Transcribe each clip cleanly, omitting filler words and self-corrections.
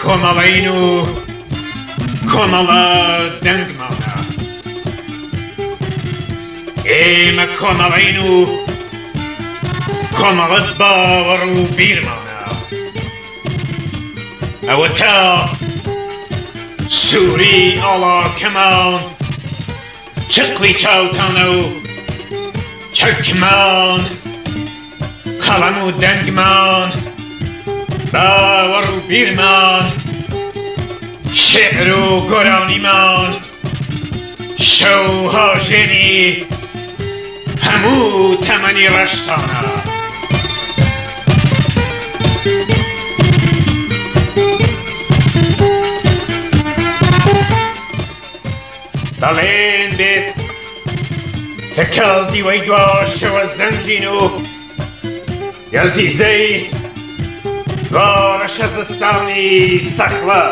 کۆمەڵین و کۆمەڵە دەنگمانە ئێمە کۆمەڵین و کۆمەڵت باوەڕ و بیرمانە ئەوە تا سووری ئاڵاکەمان چقلی چاوتانە و چەرکمان قەڵەم و دەنگمان باوەڕ و بیرمان شێعر و گۆرانیمان شەو هاژێنی هەموو تەمەنی ڕەشتانە دەڵێن بێت کە کازیوەی دواشەوە زەنگین و یازیزەی گۆڕە شەزستانی سەخوە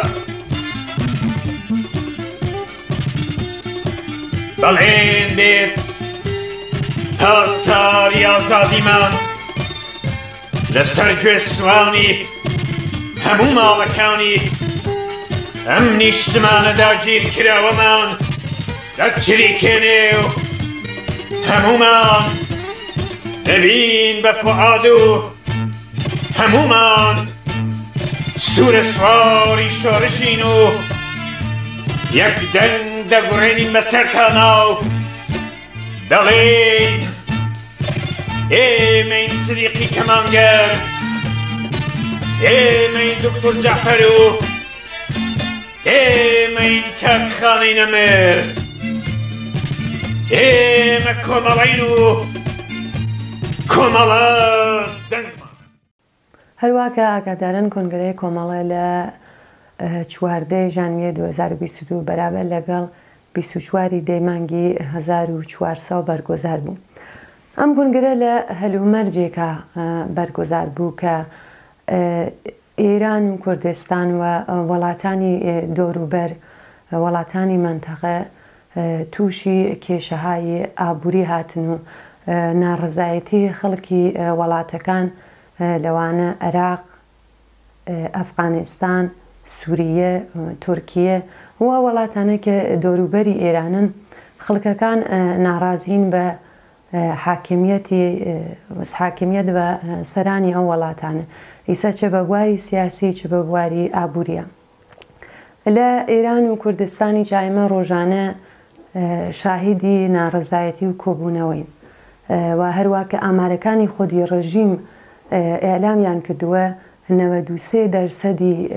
دەڵێن بێت پاسداری ئازادیمان لەسەر گوێسوانی هەموو ماڵەکانی ئەم نیشتمانەدا گیرکراوەمان دەچریکێنێ و هەموومان دەبین بە فوعاد و هەموومان سوورە سواری شۆڕشین و یەک دەنگ دەگوڕێنین بەسەرتانە و دەڵێین ئێمەین سریقی کەمانگەر ئێمەین دکتۆر جەعفەر و ئێمەین کارخانەی نەمر ئێمە کۆمەڵین و کۆمەڵە دەنگمان. هەروواکە ئاگادارن کۆنگرەی کۆمەڵە لە 14 ژانویە 2022 بەرابەر لەگەڵ 24 دەیمانگی 1400 بەرگۆزار بوو. ئەم کۆنگرە لە هەلومەرجێکە بەرگۆزار بوو کە ئێران و کوردستان و وڵاتانی دۆروبەر وڵاتانی مەنتەقە تووشی کێشەهای ئابووری هاتن و ناڕزایەتی خەڵکی وڵاتەکان لەوانە عێراق، ئەفغانستان، سووریە، تورکیە و وڵاتانە کە دۆروبەری ئێرانن خەڵکەکان ناڕازین بە حاکمیەت بە سەرانی ئەو وڵاتانە ئیسا چه بە بواری سیاسی چه بە بواری ئابووریە. لە ئێران و کوردستانی جایمە ڕۆژانە شاهیدی ناڕزایەتی و کۆبوونەوەین و هەروواکە ئامارەکانی خودی ڕژیم ئێعلامیان کردووە 93%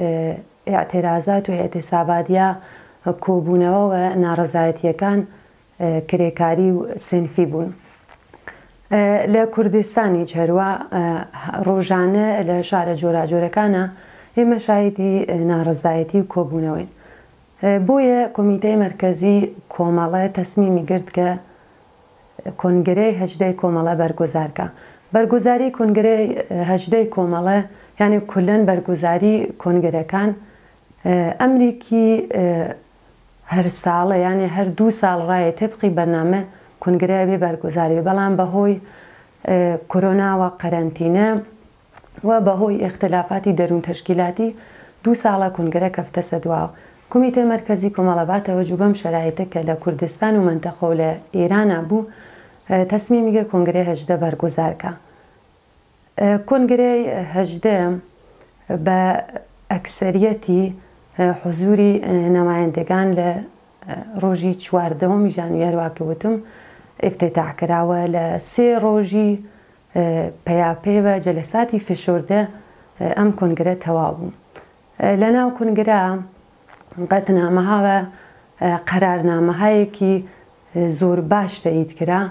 ئاعتیرازات و ئێعتیساباتیا کۆبوونەوە و ناڕزایەتیەکان کرێکاری و سنفی بوون. لە کوردستانی هەروە ڕۆژانە لە شارە جۆراجۆرەکانە ئێمە شایدی ناڕزایەتی و کۆبوونەوەین. بۆیە کۆمیتەی مەرکەزی کۆمەڵە تەسمیمی گرت کە کۆنگرەی هەژدەی کۆمەڵە بەرگۆزارکە. بەرگۆزاری کۆنگرەی هەژدەی کۆمەڵە یعنی کولەن بەرگۆزاری کۆنگرەکان ئەمریکی هەر ساڵە یعنی هەر 2 ساڵ ڕایە تێبقی بەرنامە کۆنگرە بێ بەرگۆزاری بەڵام بەهۆی کۆرۆنا و قەرەنتینە و بەهۆی ئختلافاتی دەروون تەشکیلاتی 2 ساڵە کۆنگرە کەفتە سەدواوە. کۆمیتەی مەرکەزی کۆمەڵەباتەوە جوو بەم شەرایەتە کە لە کوردستان و مەنتەقە و لە ئێرانە بوو تەسمیمیگە کۆنگرەی هەژدە بەرگۆزارکە. کۆنگرەی هەژدە بە ئەکسەریەتی حوزوری نەمایەندەگان لە ڕۆژی 14 ژانویە هەروواکەوتم ئفتتاحکراوە لە 3 ڕۆژی پەیاپێوە جەلەساتی فشۆردە ئەم کۆنگرە تەواو بوو. لە ناو کۆنگرە قەتنامەهاوە قەرارنامەهایەکی زۆر باش تەئید کرا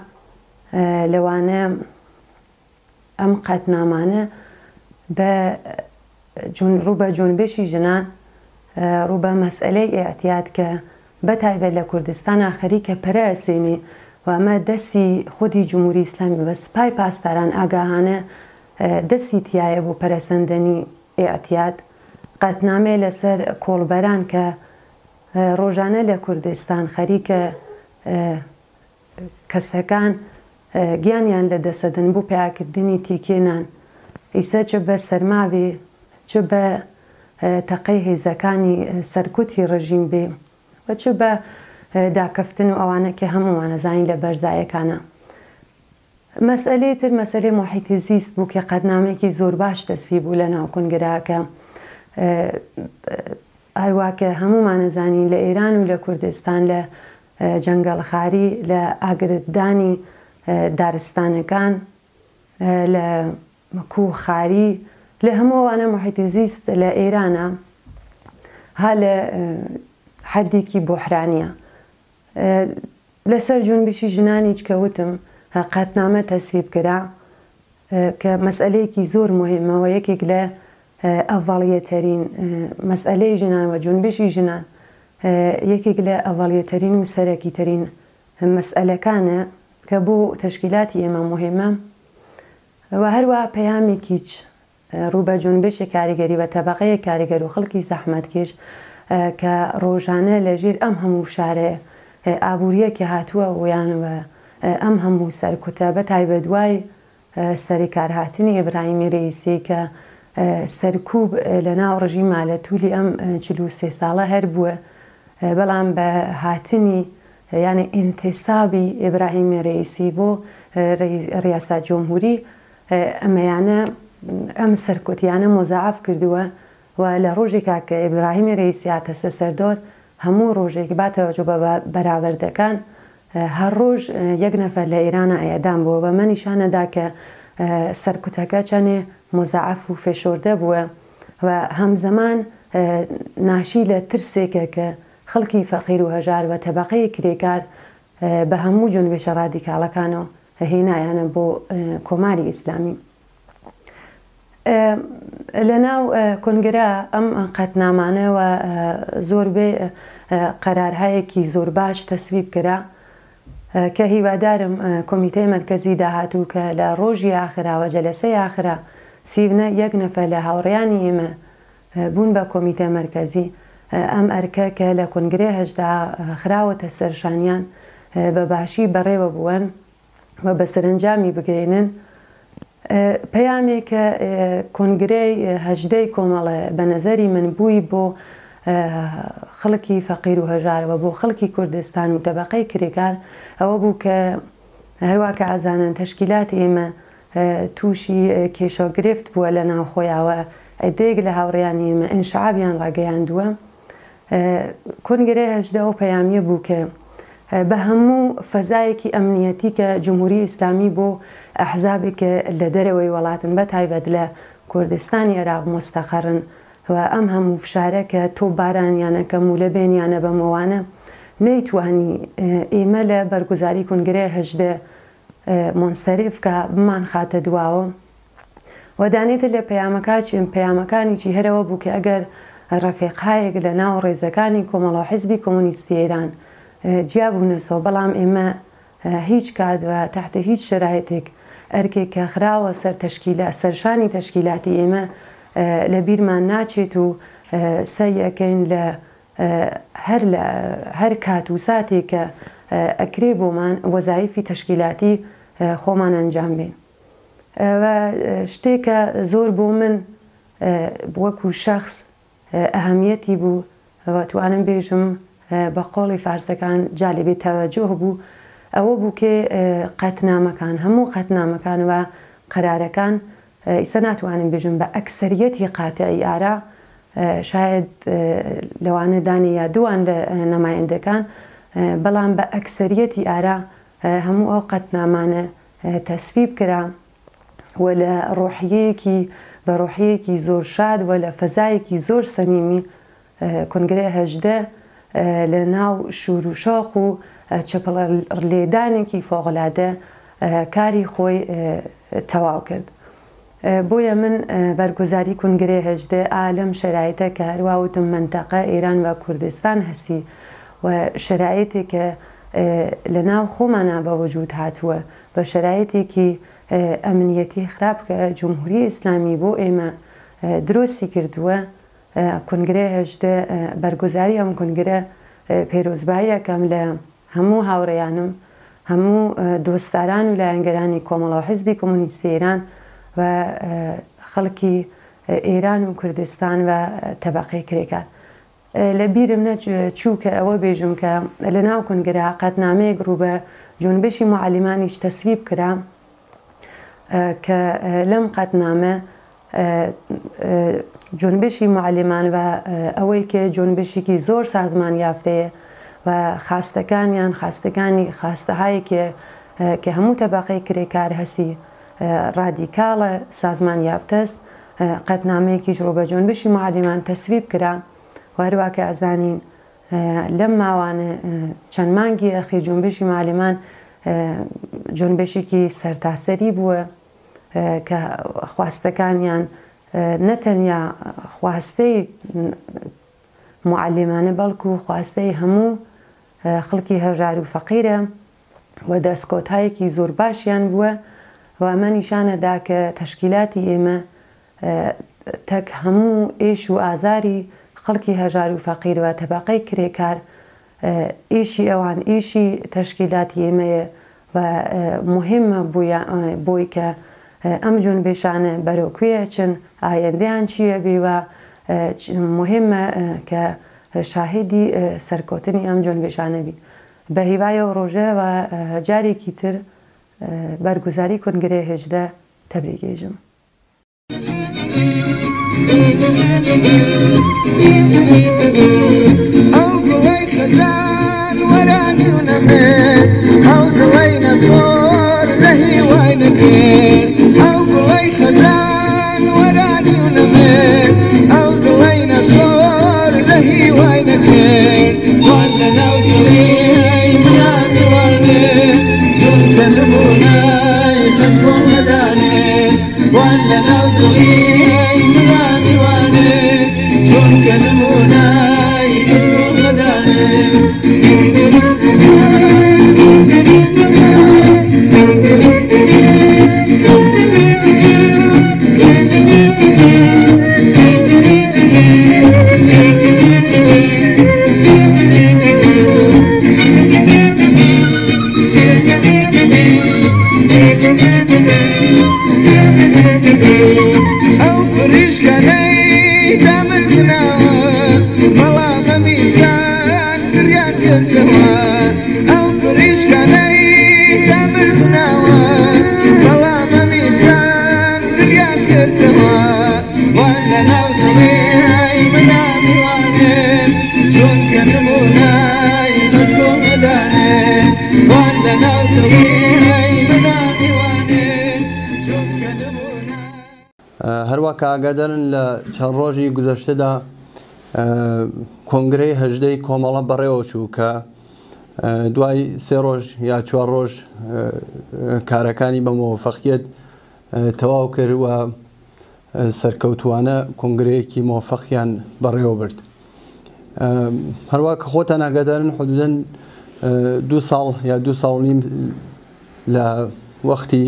لەوانە ئەم قەتنامانە ڕوو بە جۆنبێشی ژنان ڕوو بە مەسئلەی ئێعتیاد کە بەتایبەت لە کوردستانە خەریکە پەرەسێنی و ئەمە دەستی خودی جمهوری ئیسلامی بە سپای پاسداران ئاگاهانە دەستی تایە بۆ پەرەسەندنی ئێعتیاد قەتنامێ لەسەر کۆڵبەران کە ڕۆژانە لە کوردستان خەریکە کەسەکان گیانیان لە دەسەدن بۆ پیاکردنی تیکێنان ئیسا چ بە سەرمابێ چ بە تەقەی هێزەکانی سەرکوتی ڕژیم بێ و چ بە داکەفتن و ئەوانە کە هەمووان نەزانین لە بەرزایەکانە. مەسئلەی تر مەسئلەی محیطی زیست بوو کە قەتنامەیەکی زۆر باش دەستپی بوو لە ناو کونگراکە. هەروواکە هەمومان نەزانین لە ئێران و لە کوردستان لە جەنگەڵخاری لە ئاگرتدانی دارستانەکان لە کوخاری لە هەمووانە محیطی زیست لە ئێرانە ها لە حەدێکی بۆحرانیە. لەسەر جونبشی ژنانی چکەوتم قەتنامە تەسویب کرا کە مەسئلەیەکی زۆر مهمەوە، یەکێک لە ئەڤاڵیەتەرین مەسئلەی ژنان و جونبشی ژنان یەکێک لە ئەڤاڵیەتەرین و سەرەکیترین مەسئلەکانە کە بۆ تەشکیلاتی ئێمە مهمە و هەروە پەیامێکیچ ڕوو بە جونبشی کاریگەری و تەبەقەیە کاریگەر و خەڵکی زەحمەتکێش کە ڕۆژانە لەژێر ئەم هەموو شارێ ئابوووریە کە هاتووە ویانەوە ئەم هەموو سەرکوتە بە تایبەت دوای سەری کارهاتنی ئیبراهیمی رەئیسی کە سەرکوب لە ناو ڕژیما لە توولی ئەم 43 ساڵە هەر بووە، بەڵام بە هاتنی یعنی ئینتیسابی ئیبراهیمی رەئیسی بۆ ڕیاسە جۆمهوری ئەمەیانە ئەم سەرکوتیانە مۆزاعەف کردووە و لە ڕۆژێکا کە ئیبراهیمی رەئیسی هاتە سەردۆر هەموو ڕۆژێک باتەوەجۆ بە بەراوردەکان هەر ڕۆژ یەک نەفەر لە ئێرانە ئەیەدان بووە بە مەنیشانەدا کە سەرکوتەکە چەندێ مۆزاعەف و فێشۆردە بووە و هەمزەمان ناشی لە ترسێکە کە خەڵکی فەقیر و هەژار و تەبەقەی کرێکار بە هەموو جونبشە ڕادیکاڵەکانەوە هێنایانە بۆ کۆماری ئیسلامی. لە ناو کۆنگرە ئەم قەتنامانەوە زۆربەی قەرارهایەکی زۆر باش تەسویب کرا کە هیوادارم کۆمیتەی مەرکەزی داهاتوو کە لە ڕۆژی ئاخراوە جەلەسەی ئاخرا 31 نەفەر لە هاوڕێیانی ئێمە بوون بە کۆمیتە مەرکەزی ئەم ئەرکە کە لە کۆنگرێ هەژدا خراوەتە سەرشانیان بە باشی بەڕێوە بوون و بە سەرنجامی بگەێنن. پەیامێکە کۆنگرەی هەژدەی کۆمەڵە بە نەزەری من بووی بۆ خەڵکی فەقیر و هەژارەوە بۆ خەڵکی کوردستان و تەبەقەی کرێکار ئەوە بوو کە هەروواکە ئازانن تەشکیلات ئێمە تووشی کێشە گرفت بووە لە ناوخۆیاوە ئەدەیەک لە هاوڕێیان ئێمە ئینشعابیان ڕاگەیاندووە. کۆنگرەی هەژدە ئەو پەیامیە بوو کە بە هەموو فەزایەکی ئەمنیەتی کە جمهوری ئیسلامی بۆ ئەحزابێکە لە دەرەوەی وڵاتن بە تایبەت لە کوردستانی عێراق مستەقەرن و ئەم هەموو فشارە کە تۆ بارانیانەکەم و لە بێنیانە بەمەوانە نەیتوانی ئێمە لە بەرگوزاری کۆنگرەی هەژدە مۆنسەریف کە بمان خاتە دواوە و دانێتە لە پەیامەکانیی هەرەوە بوو کە ئەگەر ڕەفیقایەک لە ناو ڕێزەکانی کۆمەڵە حیزبی کۆمونیستی ئێران جیابوونەسەوە، بەڵام ئێمە هیچ کات و تحتە هیچ شرایطێک ئەرکێک کە خراوە سەرشانی تەشکیلاتی ئێمە لە بیرمان ناچێت و سەیەکەین لە هەر کات و ساتێک کە ئەکرێ بۆمان وەزایفی تەشکیلاتی خۆمان ئەنجام بێن. و شتێکە زۆر بۆ من وەکو شەخص ئەهەمیەتی بوو و توانم بێژم بە قۆڵی فارسەکان جالبێ تەوەجۆ بوو، ئەوە بوو کە قەتنامەکان هەموو قەتنامەکان و قەرارەکان ئیسە ناتوانم بێژم بە ئەکسەریەتی قاتعی ئارا، شاید لەوانە دانێ یا دوان لە نەمایەندەکان، بەڵام بە ئەکسەریەتی ئارا هەموو ئەو قەتنامانە تەسویب کرا و لە بە ڕۆحیەکی زۆر شاد و لە فەزایەکی زۆر سەمیمی کۆنگرەی هەژدە لە ناو شور و شۆق و چەپەڵ لێدانێکی فۆقڵادە کاری خۆی تەواو کرد. بۆیە من بەرگوزاری کۆنگرەی هەژدە ئالەم شەرایطە کە هەروەوتم منتەقە ئێران و کوردستان هەستی و شەرایطێکە لە ناو خۆمانە بە وجود هاتووە بە شەرایطێکی ئەمنیەتی خراپ کە جمهوری ئیسلامی بۆ ئێمە درۆستی کردووە. کۆنگرەی هەژدە بەرگوزاری ئەم کۆنگرە پێرۆزباییەکەم لە هەموو هاوڕێیانم، هەموو دۆستداران و لایەنگەرانی کۆمەڵە و حیزبی کۆمونیستی ئێران و خەڵکی ئێران و کوردستان و تەبەقەی کرێکار. لە بیرم نەچوو کە ئەوە بێژم کە لە ناو کنگرە قەتنامەیەک ڕوو بە جونبشی معلیمانیش تەسویب کرا کە لەم قەتنامە جونبشی معلیمان و ئەوەی کە جونبشێکی زۆر سازمان یافتەیە و خاستەکانیان خاستەهایەکێ کە هەموو تەبەقەی کرێکار هەسی ڕادیکاڵە سازمان یافتەست قەتنامەیەکیش ڕوو بە جونبشی معلیمان تەسویب کرا وهروە کە ئەزانین لەم ماوانە چەند مانگی ئەخیر جونبشی معلیمان جونبشێکی سەرتاسەری بووە کە خواستەکانیان نەتەنیا خواستەی معلیمانە بەڵکو خواستەی هەموو خەڵکی هەژار و فەقیرە و دەستکۆتایەکی زۆر باشیان بووە و ئەمە نیشانەدا کە تەشکیلاتی ئێمە تەک هەموو ئێش و ئازاری خەڵکی هەژار و فەقیرەوە تەبەقەی کرێکار ئیشی ئەوان ئیشی تەشکیلاتی ئێمەیە و مهمە بۆی کە ئەم جونبشانە بەرەوکوێ چن ئایندەیان چییە بێوە مهمە کە شاهدی سەرکەوتنی ئەم جونبشانە بین. بە هیوایەوە ڕۆژەوە جارێکی تر بەرگوزاری کنگرەی 18 تەبریکێژم. ئەو گوڵەی خەزان وەرانی و نەمێت ئەو دڵەی نەسۆر لە هیوای نەکرد ئەو گوڵەی خەزان وەرانی و نەمێت ئەو دڵەی نەسۆر لە هیوای نەکرد وان لە ناو دڵی منامی وانێت چونکە نمونای خەزۆم نەدانێت وان لە ناو دڵی منامی وانێت چونکە نمونای خەزۆم نەدانێت ئەو فریشکانەی دامن بناوە بەڵامە میزان گریان کردەوە ئەو فریشکانەی دامن بناوە بەڵامە میزان گریان کردەوە وان لە ناو دڵی منامی وانێت چونکە نمونای خەزۆم نەدانێت وان لە ناو دڵی منامی وانێت چونکە نمونای. هەروە کاگادارن لە چەند ڕۆژی گوزەشتەدا کۆنگرەی 18 کۆمەڵە بەڕێوە چوو کە دوای 3 ڕۆژ یا 4 ڕۆژ کارەکانی بە مۆفەقیەت تەواو کرد و سەرکەوتوانە کۆنگرەیەکی مۆفەقیان بەڕێوە برد. هەروە کە خۆتان ئاگادارن حدودەن 2 ساڵ یا 2 ساڵ و نیم لە وەختی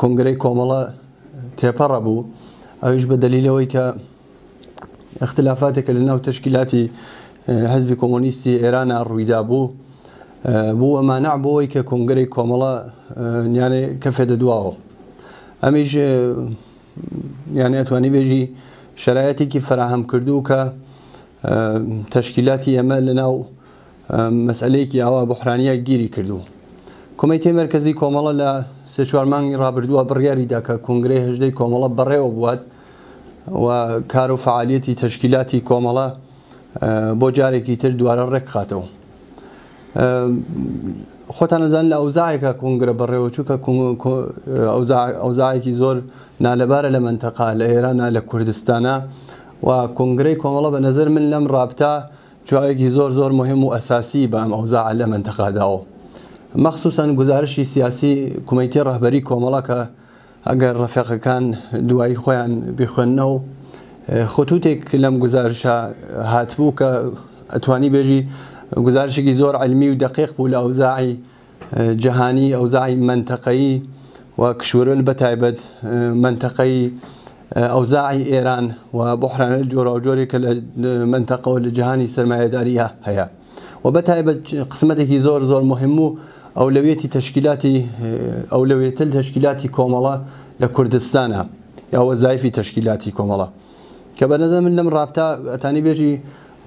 کۆنگرەی کۆمەڵە تێپەڕە بوو ئەویش بە دەلیلەوەی کە اختلافاتێکە لە ناو تەشکیلاتی حزبی کۆمۆنیستی ئێرانە ڕوویدا بوو ئەمانە بۆەوەی کە کۆنگرەی کۆمەڵە یانێ کەفێ دەدواوە ئەمیش یانێ ئەتوانی بێژی شەرایەتێکی فراهەم کردو کە تەشکیلاتی ئێمە لە ناو مەسئلەیەکی ئاوا بحرانیە گیری کردو. کۆمیتەی مەرکەزی کۆمەڵە لە 3-4 مانگی ڕابردووە بڕیاریدا کە کۆنگرەی 18 کۆمەڵە بەڕێوە بوات و کار و فعالیەتی تەشکیلاتی کۆمەڵە بۆ جارێکی تر دوارە ڕێک خاتەوە. خۆتان نەزانن لە ئەوزاعێکە کۆنگرە بەڕێوە چوو کە ئەوزاعێکی زۆر نالەبارە لە مەنتەقا لە ئێرانە لە کوردستانە و کۆنگرەی کۆمەڵە بە نەزەر من لەم ڕابتە جوایەکی زۆر مهم و ئەساسی بە ئەم ئەوزاع لە مەنتەقاداوە مەخصوسەن گزارشی سیاسی کۆمیتەی ڕەهبەری کۆمەڵە کە ئەگەر ڕەفیقەکان دوایی خۆیان بخوێننەوە خطوتێک لەم گزارشە هاتبوو کە ئەتوانی بێژی گزارشێکی زۆر علمی و دقیق بوو لە ئەوزاعی جەهانی ئەوزاعی مەنتەقەیی و کشورەل بەتایبەت مەنتەقەی ئەوزاعی ئێران و بحرانە جۆرە و جۆرێکە لە مەنتەقە و لە جیهانی سەرمایەداریە هەیە و بەتایبەت قسمەتێکی زۆر مهم و ئەولەویەتی تەشکیلاتی ئەولەویەتە تەشکیلاتی کۆمەڵە لە کوردستانە یا وەزایفی تەشکیلاتی کۆمەڵە کە بەنظر من لەم ڕابطە ئەتانی بێژی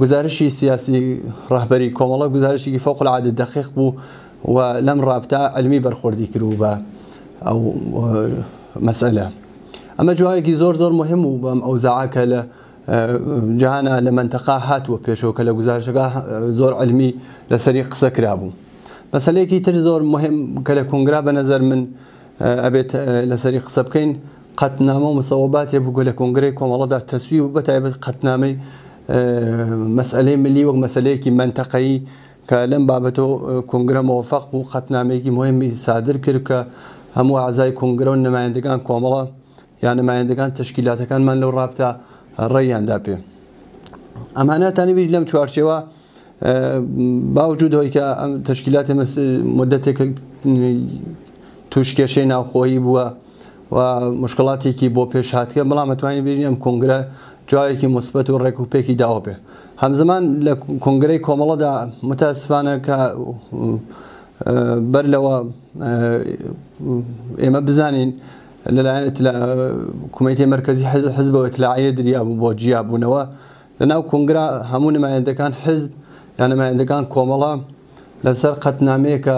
گزارشی سیاسی ڕاهبەری کۆمەڵە گزارشێکی فوق العادە دقیق بوو و لەم ڕابطە علمی بەرخوردی کرد بە ئەو مەسئلە ئەمە جوایەکی زۆر مهم و بەم ئەوزاعە کە لە جیهانە لە منتەقا هاتووە پێشەوە کە لە گزارشەکە زۆر علمی لەسەری قسە کرابوو مەسەلەیەکی تر زۆر مهم کە لە کۆنگرا بەنەزەر من ئەبێت لەسەری قسە بکەین قەتنامە و مسەوەباتێ بوو لە کۆنگرەی کۆمەڵەدا تەسوی و بەتایبەت قەتنامەی مەسئلەی ملی وەک مەسئلەیەکی منتەقەیی کە لەم بابەتەوە کۆنگرە مۆفەق بوو قەتنامەیەکی مهمی سادر کرد کە هەموو ئاعزای کۆنگرە و نمایندگان کۆمەڵە یان نمایندگان تەشکیلاتەکانمان لەو ڕابطە ڕێیاندا پێ ئەمانە تانیبی لەم چوارچێوە باوجود هۆی کە ئەم تەشکیلاتی مدەتێک توش کێشەی ناوخۆیی بووە و مشکڵاتێکی بۆ پێش هاتکە بەڵام ئەتوانین ببینین ئەم کۆنگرە جوایەکی مثبەت و ڕێکوپێکی داوە پێ هەمزەمان لە کۆنگرەی کۆمەڵەدا متاسفانە کە بەر لەوە ئێمە بزانین لەلایەن کومیتەی مەرکەزی حزبەوە ئیتلاعیە دریابوو بۆ جیابوونەوە لەناو کۆنگرا هەموو نمایندەکان حزب یان نمایندەکان کۆمەڵە لەسەر قەتنامەیەکە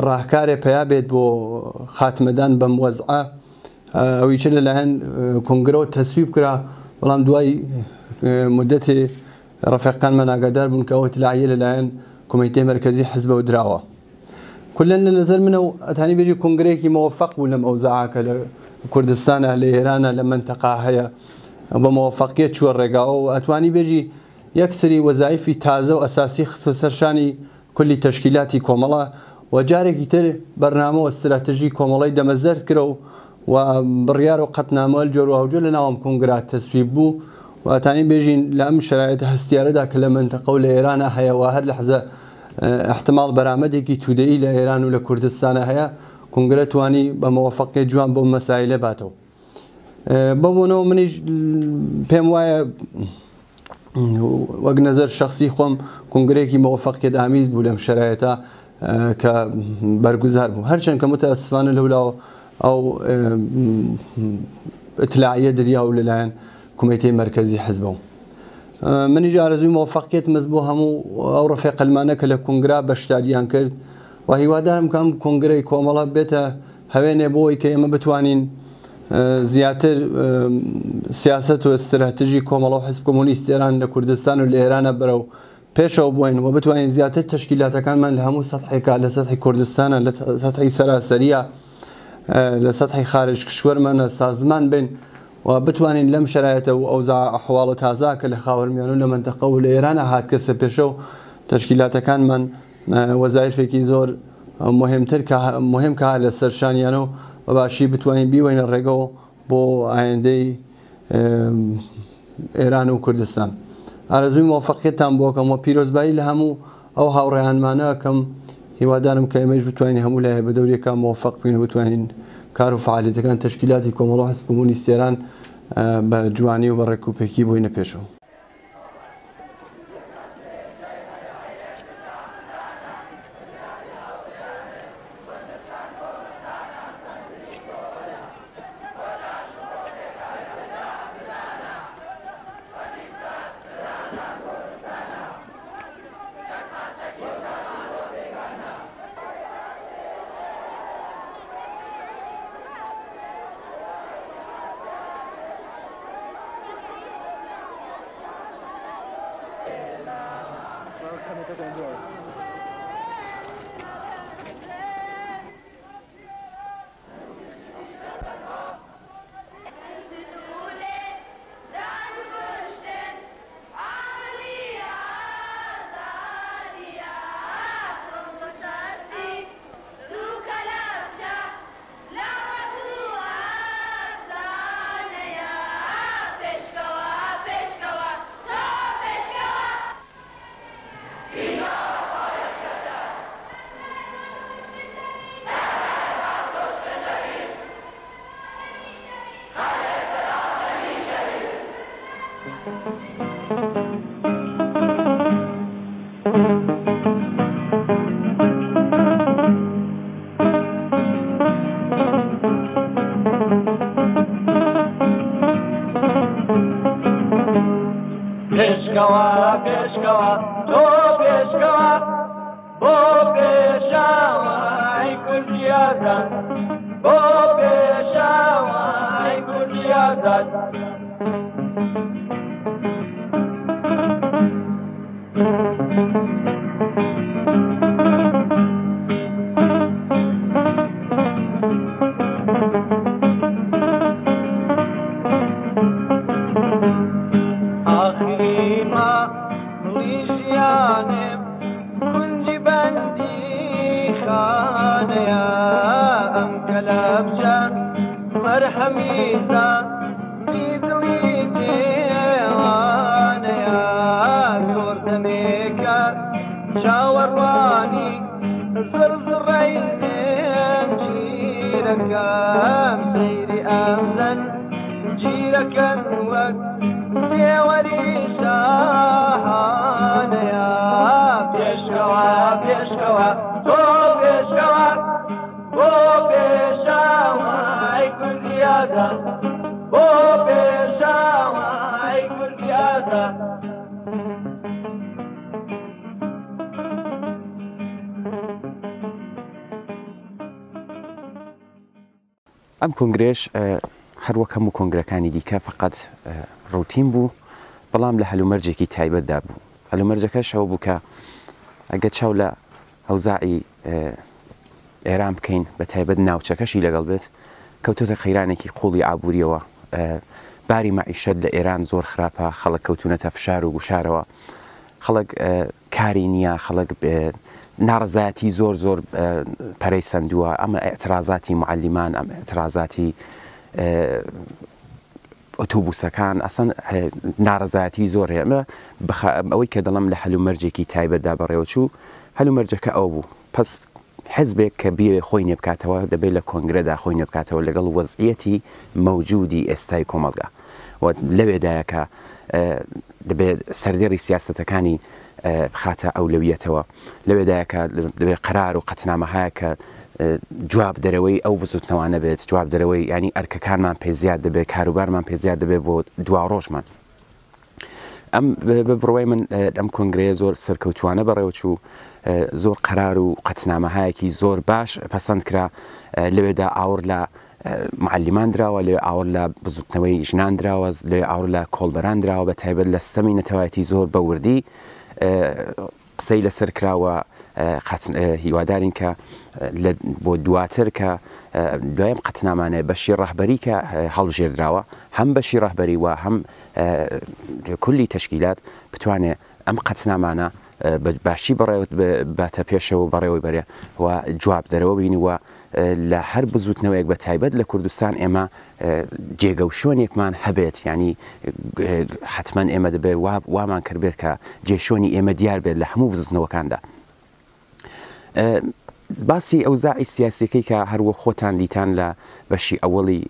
ڕاهکارێ پیا بێت بۆ خاتمەدان بەم وەزعە ئەویچە لەلایەن کۆنگرەوە تەسویب کرا بەڵام دوای مدەتێ ڕەفیقەکانمان ئاگادار بوون کە ئەوە ئیتلاعیە لەلایەن کومیتەی مەرکەزی حزبەوە دراوە كلن لنظر منه أتاني بيجي كونغريكي موفق ولا موزعة كلا كردستان أهل إيران لما انتقى هيا بموفقية شو الرجاء وأتواني بيجي يكسري وظائف تازة وأساسي خصوصا شاني كل تشكيلاتي كوملا وجاري كتير برنامج واستراتيجي كوملا دمزرت كرو وبريار وقتنا مال جرو وجل نوام كونغرات تسويبو وأتاني بيجي لأم شرائط هستيارة دا كلا منطقة إيران هيا وهر لحظة احتمال برامجێکی تودەیی لە ئێران و لە کوردستانە هەیە کۆنگرە توانی بە مۆفەقیەت جوان بۆ مەسایلە باتەوە بەبوونەوە منیش پێم وایە وەک نەزەر شخصی خۆم کۆنگرێکی مۆفەقیەت ئامیز بوو لەم شەرایەتە کە بەرگوزار بوو هەرچەند کە متاسفانە لەولاوە ئەو ئیتلاعیە دریا و لەلایەن کومیتەی مەرکەزی حزبەوە منی ئارەزووی مۆفەقیەت مەز بۆ هەموو ئەو ڕەفیقەلمانە کە لە کۆنگرا بەشداریان کرد و هیوادارم کەم کۆنگرەی کۆمەڵە بێتە هەوێنێ بۆی کە ئێمە بتوانین زیاتر سیاست و استراتیژی کۆمەڵە و حزب کۆمۆنیست ئێران لە کوردستان و لە ئێرانە بەرەو پێشەوە بووین و بتوانین زیاتر تەشکیلاتەکانمان لە هەموو سەطحێکا لە سەطحی کوردستانە لە سەطحی سەراسەریە لە سەطحی خارج کشوەرمانە سازمان بین و بتوانین لەم شرایەتە و ئەوزا ئەحواڵە تازا کە لە خاوەرمیان و لە منتەقە و لە ئێرانە هات کەسە پێشە و تەشکیلاتەکانمان وەزایفێکی زۆر مهم کە لە سەرشانیانە و بەباشی بتوانین بیوەینە ڕێگەەوە بۆ ئایندەی ئێران و کوردستان ئارەزووی مۆفەقیەتتان بۆکەم و پیرۆزبایی لە هەموو ئەو هاوڕێیانمانە کەم هیوادارم کە ئێمەش بتوانین هەموو لایە بە دەورێکە مۆفەق بین و بتوانین کار و فعالیتەکان تشکیلاتی کۆمەڵە حزب کۆمۆنیست ئێران بە جوانی و بە ڕێکوپێکی بۆینە پێشەوە پێشکەوە پێشکەوە تۆ پێشکەوە بۆ پێشاوای کوردی ئازاد بۆ پێشاوای کوردی ئازاد آخری ما لیژیانم کنجی بندی خانەیە ئەم کەلەبجە مەرهەمیزە میدڵی دێوانەیە زۆر دەمێکە چاوەڕوانی زرزڕەی زێنجیرەکەم سەیری ئەمزەن جیرەکەن وەک سێوەری شاهانەیە پێشکەوە پێشکەوە تۆ پێشکەوە بۆ پێشاوای کوردی ئازاد بۆ پێشاوای کوردی ئازاد ئەم کۆنگرێش هەروەک هەموو کۆنگرەکانی دیکە فقط ڕوتین بوو بەڵام لە هەلومەرجێکی تایبەتدا بوو هەلومەرجەکەش ئەوە بوو کە ئەگە چاو لە هەوزاعی ئێران بکەین بە تایبەت ناوچەکەشی لەگەڵ بێت کەوتۆتە خەیرانێکی قوڵی ئابوووریەوە باری مەعیشەت لە ئێران زۆر خراپە خەڵک کەوتونەتە فشار و گوشارەوە خەڵک کاری نییە خەڵک ناڕزایەتی زۆر زۆر پەرەی سندووە ئەمە ئەترازاتی معلیمان ئەم ئەترازاتی ئۆتۆبوسەکان ئەسەن ناڕزایەتی زۆر هەیە ئەوەی کە دەڵم لە هەلومەرجێکی تایبەتدا بەڕێوەچوو هەلومەرجەکە ئەو بوو پس حزبێک کە بێ خۆی نێبکاتەوە دەبێت لە کۆنگرەدا خۆی نێبکاتەوە لەگەڵ وەزعیەتی مەوجودی ئێستای کۆمەلگا لەوێدایە کە دەبێت سەردێڕی سیاسەتەکانی بخاتە ئەولەویەتەوە لەوێدایە کە دەبێت قەرار و قەتنامەهەیە کە جواب دەرەوەی ئەو بزوتنەوانە بێت جواب دەرەوەی ینی ئەرکەکانمان پێزیاد دەبێت کاروبارمان پێزیاد دەبێت بۆ دوا ڕۆژمان ئەم بڕۆی من ئەم کۆنگرەیە زۆر سەرکەوتوانە بەڕێوەچوو زۆر قەرار و قەتنامەهایەکی زۆر باش پەسەند کرا لەوێدا ئاور لە معلیمان دراوە لێ ئاور لە بزوتنەوەی ژنان دراوە لێ ئاور لە کۆڵبەران دراوە بە تایبەت لە سەمی نەتەوایەتی زۆر بەوردی قسەی لەسەر کراوە هیوادارین کە بۆ دواتر کە دوایەم قەتنامانە بەشی ڕەهبەری کە هەڵبژێردراوە هەم بەشی ڕەهبەری وە هەم کولی تەشکیلات بتوانێت ئەم قەتنامانە باشی بەڕێوت باتە پێشەوە بەڕێوەی بەرێ و جواب دەرەوە بینیوە لە هەر بزوتنەوەیەک بە تایبەت لە کوردستان ئێمە جێگە و شوێنێکمان هەبێت ینی حتمما ئێمە دەبێت وامان کردبێت کە جێشۆنی ئێمە دیار بێت لە هەموو بزوتنەوەکاندا باسی ئەوزاعی سیاسیەکەی کە هەروە خۆتان دیتان لە بەشی ئەوەڵی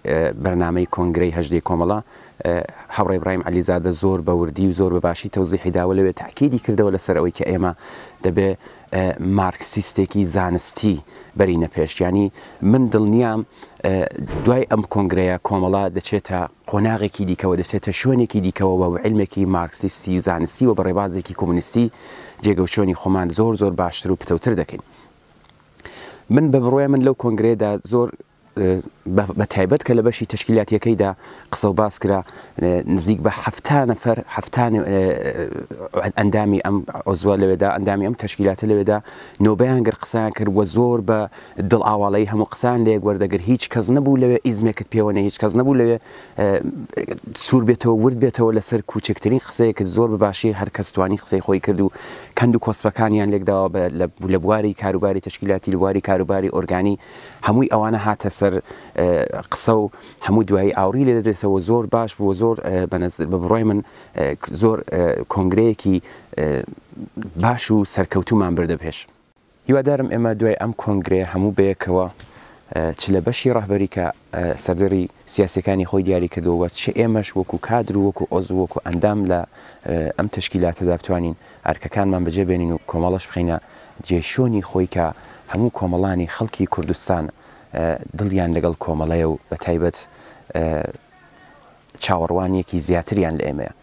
بەرنامەی کۆنگرەی هەژدەی کۆمەڵە هەوڕێ ئیبراهیم عەلیزادە زۆر بەوردی و زۆر بەباشی تەوزیحی داوە لەوێ تاکیدی کردەوە لەسەر ئەوەی کە ئێمە دەبێت مارکسیستێکی زانستی بەرینە پێش ینی من دڵنیام دوای ئەم کۆنگرەیە کۆمەڵا دەچێتە قۆناغێکی دیکەوە دەچێتە شوێنێکی دیکەوە بە علمێکی مارکسیستی و زانستی و بەڕێبازێکی کۆمونیستی جێگە و شوێنی خۆمان زۆر زۆر باشتر و پتەوتر دەکەین من بە بڕۆی من لەو کۆنگرێدا زۆر بە تایبەت کە لە بەشی تەشکیلاتیەکەیدا قسە و باس کرا نزیک بە نەفەر ئەندامی ئەم عزوە لەوێدا ئەندامی ئەم تەشکیلاتە لەوێدا نۆبەیان گەر قسەیان کرد وە زۆر بە دڵ ئاواڵەی هەموو قسان لێک وەردەگر هیچ کەس نەبوو لەوێ ئیزمێکت پێوەنە هیچ کەس نەبوو لەوێ سوور بێتەوە ورد بێتەوە لەسەر کوچکترین قسەیەکت زۆر بەباشی هەر کەس توانی قسەی خۆی کرد و کەند و کۆسپەکانیان لێکداوە لە بواری کاروباری تەشکیلاتی لە بواری کاروباری ئۆرگانی هەمووی ئەوانە هاتە سەر قسە و هەموو دوایی ئاوری لێ دەدرێتەوە زۆر باش بووە زۆر بە بڕۆی من زۆر کۆنگرەیەکی باش و سەرکەوتومان بردە پێش هیوادارم ئێمە دوای ئەم کۆنگرێ هەموو بەیەکەوە چ لە بەشی ڕەهبەری کە سەردەڕی سیاسەکانی خۆی دیاری کردەوە چ ئێمەش وەکو کادر و وەکو ئۆز و وەکو ئەندام لە ئەم تەشکیلاتەدا بتوانین ئەرکەکانمان بەجێبێنین و کۆمەڵەش بخینە جێشۆنی خۆی کە هەموو کۆمەڵانی خەڵکی کوردستان دڵیان لەگەڵ کۆمەڵەیە و بە تایبەت چاوەڕوانیەکی زیاتریان لە ئێمەیە.